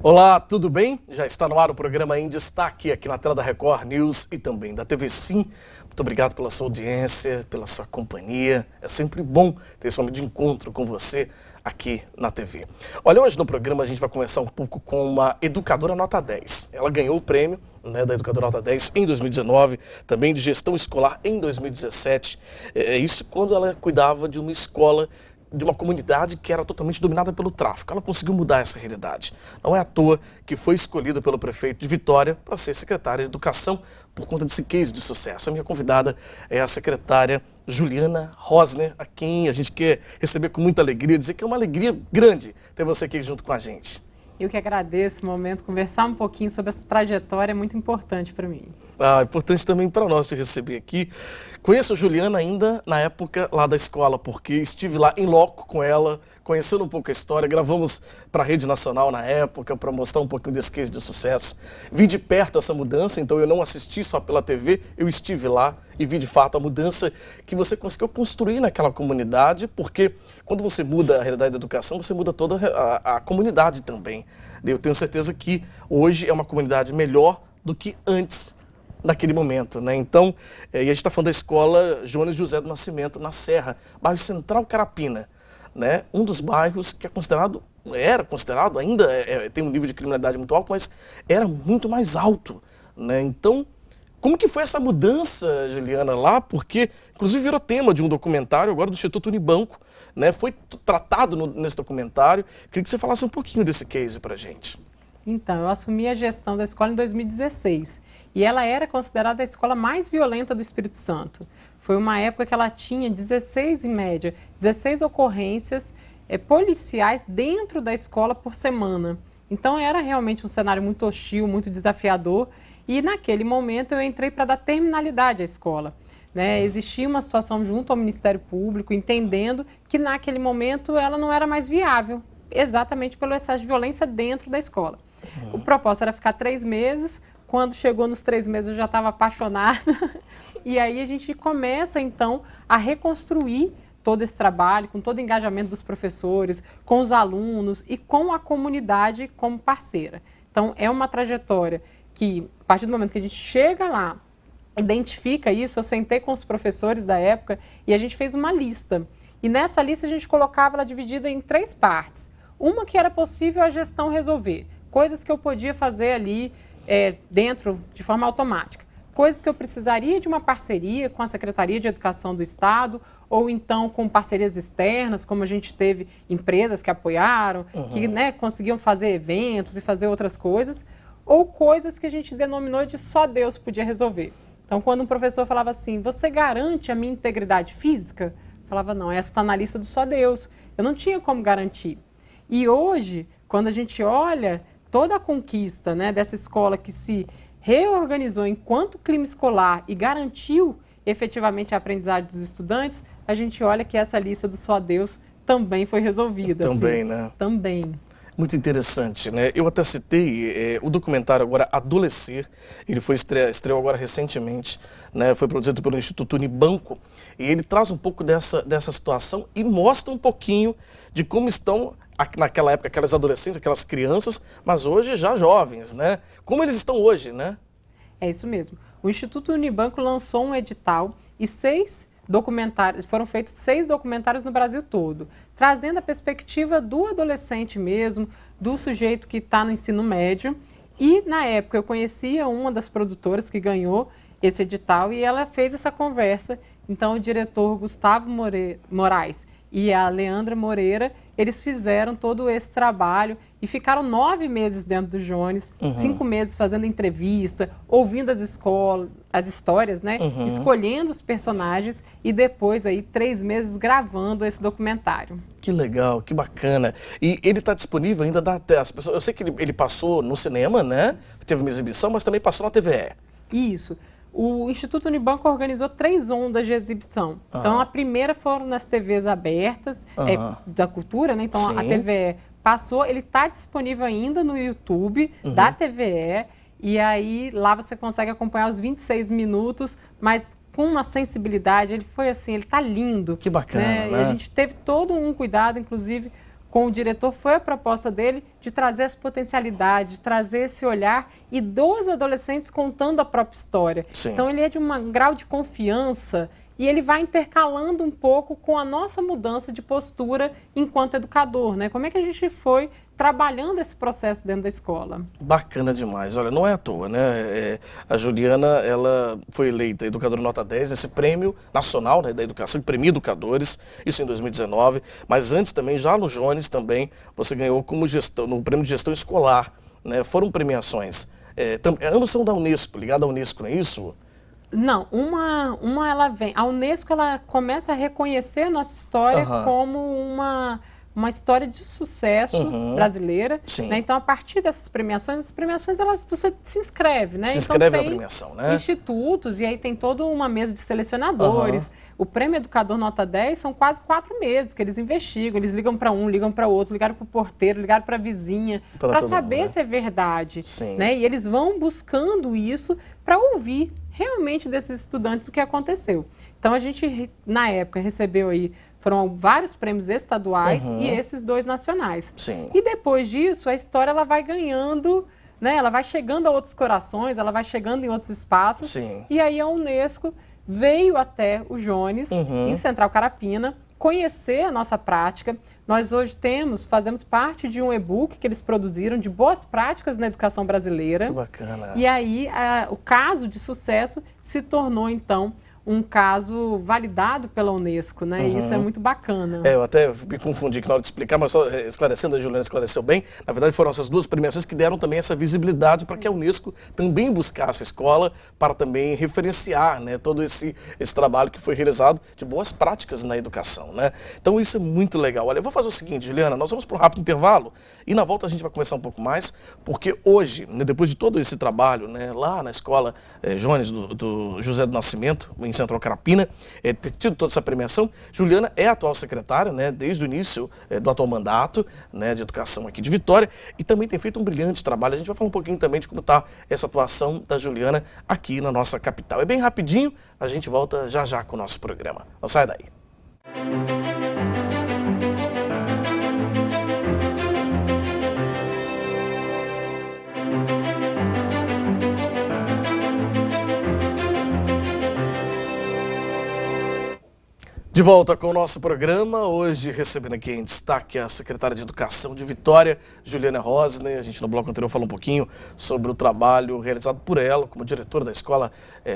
Olá, tudo bem? Já está no ar o programa Em Destaque aqui na tela da Record News e também da TV Sim. Muito obrigado pela sua audiência, pela sua companhia. É sempre bom ter esse momento de encontro com você aqui na TV. Olha, hoje no programa a gente vai conversar um pouco com uma educadora nota 10. Ela ganhou o prêmio da Educadora Nota 10 em 2019, também de gestão escolar em 2017. Isso quando ela cuidava de uma escola, de uma comunidade que era totalmente dominada pelo tráfico. Ela conseguiu mudar essa realidade. Não é à toa que foi escolhida pelo prefeito de Vitória para ser secretária de Educação por conta desse case de sucesso. A minha convidada é a secretária Juliana Rosner, a quem a gente quer receber com muita alegria, dizer que é uma alegria grande ter você aqui junto com a gente. Eu que agradeço esse momento, conversar um pouquinho sobre essa trajetória é muito importante para mim. Importante também para nós te receber aqui. Conheço a Juliana ainda na época lá da escola, porque estive lá em loco com ela, conhecendo um pouco a história, gravamos para a Rede Nacional na época, para mostrar um pouquinho desse case de sucesso. Vi de perto essa mudança, então eu não assisti só pela TV, eu estive lá e vi de fato a mudança que você conseguiu construir naquela comunidade, porque quando você muda a realidade da educação, você muda toda a comunidade também. Eu tenho certeza que hoje é uma comunidade melhor do que antes, naquele momento, né? Então, e a gente está falando da escola Jones José do Nascimento, na Serra, bairro Central Carapina, né? Um dos bairros que era considerado, ainda tem um nível de criminalidade muito alto, mas era muito mais alto, né? Então, como que foi essa mudança, Juliana, lá? Porque, inclusive, virou tema de um documentário agora do Instituto Unibanco, né? Foi tratado nesse documentário. Queria que você falasse um pouquinho desse case pra gente. Então, eu assumi a gestão da escola em 2016 e ela era considerada a escola mais violenta do Espírito Santo. Foi uma época que ela tinha 16, em média, 16 ocorrências policiais dentro da escola por semana. Então, era realmente um cenário muito hostil, muito desafiador e naquele momento eu entrei para dar terminalidade à escola. Né? Existia uma situação junto ao Ministério Público, entendendo que naquele momento ela não era mais viável, exatamente pelo excesso de violência dentro da escola. O propósito era ficar 3 meses, quando chegou nos 3 meses eu já estava apaixonada, e aí a gente começa então a reconstruir todo esse trabalho, com todo o engajamento dos professores, com os alunos e com a comunidade como parceira. Então é uma trajetória que, a partir do momento que a gente chega lá, identifica isso, eu sentei com os professores da época e a gente fez uma lista. E nessa lista a gente colocava ela dividida em 3 partes. Uma que era possível a gestão resolver, coisas que eu podia fazer ali dentro de forma automática. Coisas que eu precisaria de uma parceria com a Secretaria de Educação do Estado ou então com parcerias externas, como a gente teve empresas que apoiaram, que conseguiam fazer eventos e fazer outras coisas, ou coisas que a gente denominou de só Deus podia resolver. Então, quando um professor falava assim, você garante a minha integridade física? Eu falava, não, essa está na lista do só Deus. Eu não tinha como garantir. E hoje, quando a gente olha toda a conquista, né, dessa escola que se reorganizou enquanto clima escolar e garantiu efetivamente a aprendizagem dos estudantes, a gente olha que essa lista do só Deus também foi resolvida. Também, assim, né? Também. Muito interessante, né? Eu até citei o documentário agora Adolescer, ele foi estreou agora recentemente, né? Foi produzido pelo Instituto Unibanco e ele traz um pouco dessa situação e mostra um pouquinho de como estão naquela época aquelas adolescentes, aquelas crianças, mas hoje já jovens, né? Como eles estão hoje, né? É isso mesmo. O Instituto Unibanco lançou um edital e foram feitos 6 documentários no Brasil todo, trazendo a perspectiva do adolescente mesmo, do sujeito que está no ensino médio. E, na época, eu conhecia uma das produtoras que ganhou esse edital e ela fez essa conversa. Então, o diretor Gustavo Moraes e a Leandra Moreira, eles fizeram todo esse trabalho e ficaram 9 meses dentro do Jones, 5 meses fazendo entrevista, ouvindo as histórias, né? Escolhendo os personagens e depois aí 3 meses gravando esse documentário. Que legal, que bacana. E ele está disponível ainda as pessoas. Eu sei que ele passou no cinema, né? Teve uma exibição, mas também passou na TVE. Isso. O Instituto Unibanco organizou 3 ondas de exibição. Então, a primeira foram nas TVs abertas, da cultura, né? Então, Sim. a TVE passou, ele está disponível ainda no YouTube da TVE, e aí lá você consegue acompanhar os 26 minutos, mas com uma sensibilidade, ele foi assim, ele está lindo. Que bacana, né? E a gente teve todo um cuidado, inclusive, com o diretor foi a proposta dele de trazer essa potencialidade, de trazer esse olhar e dos adolescentes contando a própria história. Sim. Então ele é de um grau de confiança e ele vai intercalando um pouco com a nossa mudança de postura enquanto educador, né? Como é que a gente foi trabalhando esse processo dentro da escola? Bacana demais. Olha, não é à toa, né? A Juliana, ela foi eleita educadora nota 10, esse prêmio nacional, né, da educação, que premia educadores, isso em 2019. Mas antes também, já no Jones também, você ganhou como gestão, no prêmio de gestão escolar, né? Foram premiações. Ambos são da Unesco, ligada à Unesco, não é isso? Não, uma ela vem. A Unesco ela começa a reconhecer a nossa história como uma história de sucesso brasileira. Né? Então, a partir dessas premiações, as premiações você se inscreve, né? Se então, inscreve tem na premiação, né? Institutos, e aí tem toda uma mesa de selecionadores. O Prêmio Educador Nota 10 são quase 4 meses que eles investigam, eles ligam para um, ligam para outro, ligaram para o porteiro, ligaram para a vizinha, para saber mundo, né? se é verdade. Sim. Né? E eles vão buscando isso para ouvir realmente desses estudantes o que aconteceu. Então, a gente, na época, recebeu aí, foram vários prêmios estaduais e esses 2 nacionais. Sim. E depois disso, a história ela vai ganhando, né? Ela vai chegando a outros corações, ela vai chegando em outros espaços. Sim. E aí a Unesco veio até o Jones, em Central Carapina, conhecer a nossa prática. Nós hoje fazemos parte de um e-book que eles produziram de boas práticas na educação brasileira. Que bacana. E aí o caso de sucesso se tornou, então, um caso validado pela Unesco, né? E isso é muito bacana. Eu até me confundi aqui na hora de explicar, mas só esclarecendo, a Juliana esclareceu bem. Na verdade, foram essas 2 premiações que deram também essa visibilidade para que a Unesco também buscasse a escola para também referenciar, né, todo esse trabalho que foi realizado de boas práticas na educação, né? Então isso é muito legal. Olha, eu vou fazer o seguinte, Juliana, nós vamos para um rápido intervalo e na volta a gente vai conversar um pouco mais, porque hoje, né, depois de todo esse trabalho, né, lá na escola Jones do José do Nascimento, em Central Carapina, ter tido toda essa premiação. Juliana é a atual secretária, né, desde o início do atual mandato, né, de educação aqui de Vitória, e também tem feito um brilhante trabalho. A gente vai falar um pouquinho também de como está essa atuação da Juliana aqui na nossa capital. É bem rapidinho, a gente volta já já com o nosso programa. Não sai daí. De volta com o nosso programa, hoje recebendo aqui em destaque a secretária de Educação de Vitória, Juliana Rosner. A gente no bloco anterior falou um pouquinho sobre o trabalho realizado por ela como diretora da escola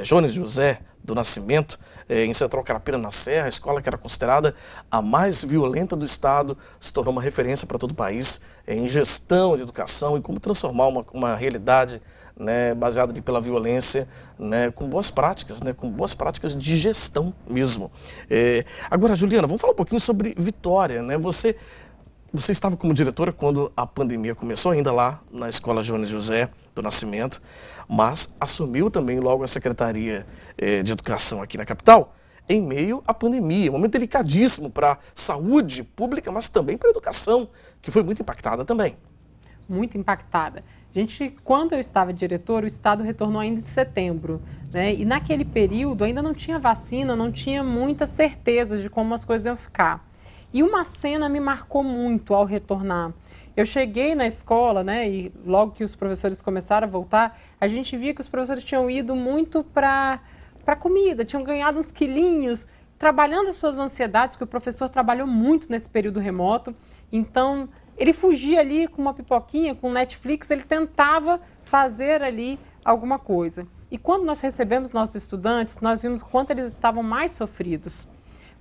Jones José do Nascimento, em Central Carapina na Serra, a escola que era considerada a mais violenta do estado, se tornou uma referência para todo o país em gestão de educação e como transformar uma realidade, né, baseada pela violência, né, com boas práticas, né, com boas práticas de gestão mesmo. Agora, Juliana, vamos falar um pouquinho sobre Vitória, né? Você estava como diretora quando a pandemia começou, ainda lá na Escola Jones José do Nascimento, mas assumiu também logo a Secretaria de Educação aqui na capital, em meio à pandemia, um momento delicadíssimo para a saúde pública, mas também para a educação, que foi muito impactada também. Muito impactada. Quando eu estava diretor, o Estado retornou ainda em setembro, né? E naquele período ainda não tinha vacina, não tinha muita certeza de como as coisas iam ficar. E uma cena me marcou muito ao retornar. Eu cheguei na escola, né? E logo que os professores começaram a voltar, a gente via que os professores tinham ido muito para comida, tinham ganhado uns quilinhos, trabalhando as suas ansiedades, porque o professor trabalhou muito nesse período remoto. Então, ele fugia ali com uma pipoquinha, com Netflix, ele tentava fazer ali alguma coisa. E quando nós recebemos nossos estudantes, nós vimos o quanto eles estavam mais sofridos.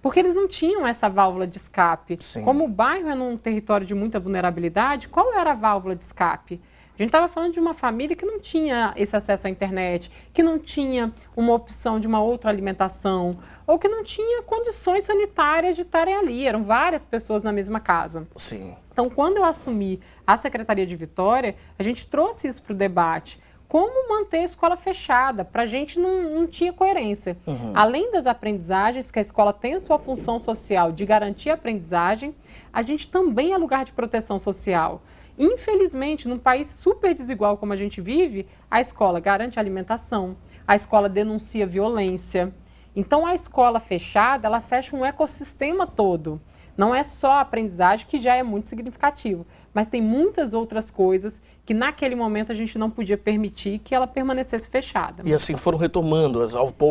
Porque eles não tinham essa válvula de escape. Sim. Como o bairro é num território de muita vulnerabilidade, qual era a válvula de escape? A gente estava falando de uma família que não tinha esse acesso à internet, que não tinha uma opção de uma outra alimentação, ou que não tinha condições sanitárias de estarem ali. Eram várias pessoas na mesma casa. Sim. Então, quando eu assumi a Secretaria de Vitória, a gente trouxe isso para o debate. Como manter a escola fechada? Para a gente não tinha coerência. Além das aprendizagens, que a escola tem a sua função social de garantir a aprendizagem, a gente também é lugar de proteção social. Infelizmente, num país super desigual como a gente vive, a escola garante a alimentação, a escola denuncia violência. Então, a escola fechada, ela fecha um ecossistema todo. não é só a aprendizagem, que já é muito significativo, mas tem muitas outras coisas que naquele momento a gente não podia permitir que ela permanecesse fechada. E assim foram retomando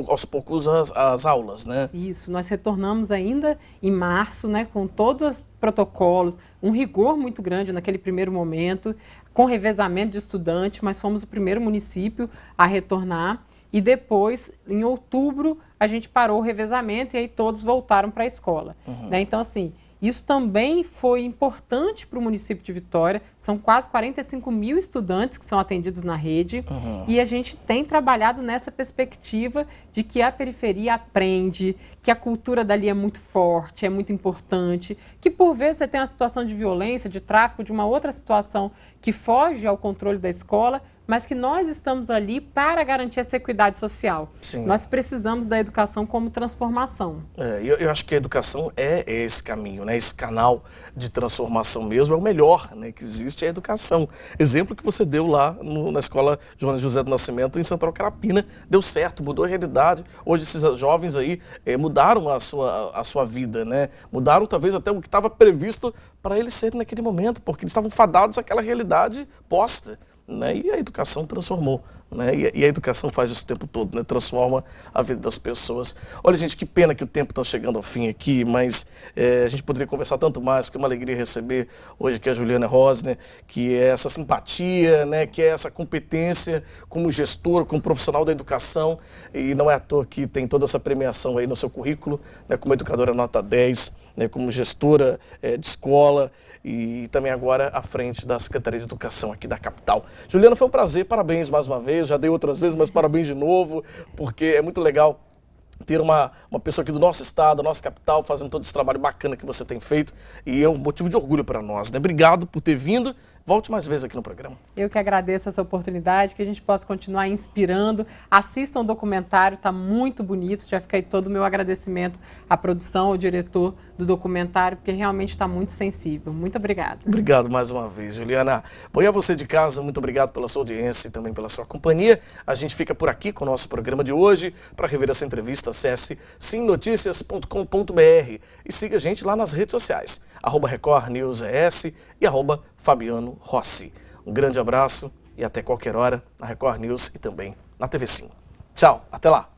aos poucos as aulas, né? Isso, nós retornamos ainda em março, né, com todos os protocolos, um rigor muito grande naquele primeiro momento, com revezamento de estudante, mas fomos o primeiro município a retornar. E depois, em outubro, a gente parou o revezamento e aí todos voltaram para a escola. Né? Então, assim, isso também foi importante para o município de Vitória. São quase 45 mil estudantes que são atendidos na rede. E a gente tem trabalhado nessa perspectiva de que a periferia aprende, que a cultura dali é muito forte, é muito importante, que por vezes você tem uma situação de violência, de tráfico, de uma outra situação que foge ao controle da escola, mas que nós estamos ali para garantir essa equidade social. Sim. Nós precisamos da educação como transformação. Eu acho que a educação é esse caminho, né? Esse canal de transformação mesmo, é o melhor, né, que existe, é a educação. Exemplo que você deu lá na escola Joana José do Nascimento, em Central Carapina, deu certo, mudou a realidade. Hoje esses jovens aí mudaram a sua vida, né? Mudaram talvez até o que estava previsto para eles serem naquele momento, porque eles estavam fadados àquela realidade posta. Né? E a educação transformou, né? E a educação faz isso o tempo todo, né? Transforma a vida das pessoas. Olha, gente, que pena que o tempo está chegando ao fim aqui, mas a gente poderia conversar tanto mais, porque é uma alegria receber hoje aqui a Juliana Rosner, que é essa simpatia, né? Que é essa competência como gestora, como profissional da educação, e não é à toa que tem toda essa premiação aí no seu currículo, né? Como educadora nota 10, né? Como gestora de escola, e também agora à frente da Secretaria de Educação aqui da capital. Juliana, foi um prazer, parabéns mais uma vez, já dei outras vezes, mas parabéns de novo, porque é muito legal ter uma pessoa aqui do nosso estado, da nossa capital, fazendo todo esse trabalho bacana que você tem feito, e é um motivo de orgulho para nós, né? Obrigado por ter vindo. Volte mais vezes aqui no programa. Eu que agradeço essa oportunidade, que a gente possa continuar inspirando. Assistam o documentário, está muito bonito. Já fica aí todo o meu agradecimento à produção, ao diretor do documentário, porque realmente está muito sensível. Muito obrigada. Obrigado mais uma vez, Juliana. Bom, e a você de casa, muito obrigado pela sua audiência e também pela sua companhia. A gente fica por aqui com o nosso programa de hoje. Para rever essa entrevista, acesse simnoticias.com.br e siga a gente lá nas redes sociais, @RecordNewsES e @Fabiano Rossi. Um grande abraço e até qualquer hora na Record News e também na TV Sim. Tchau, até lá!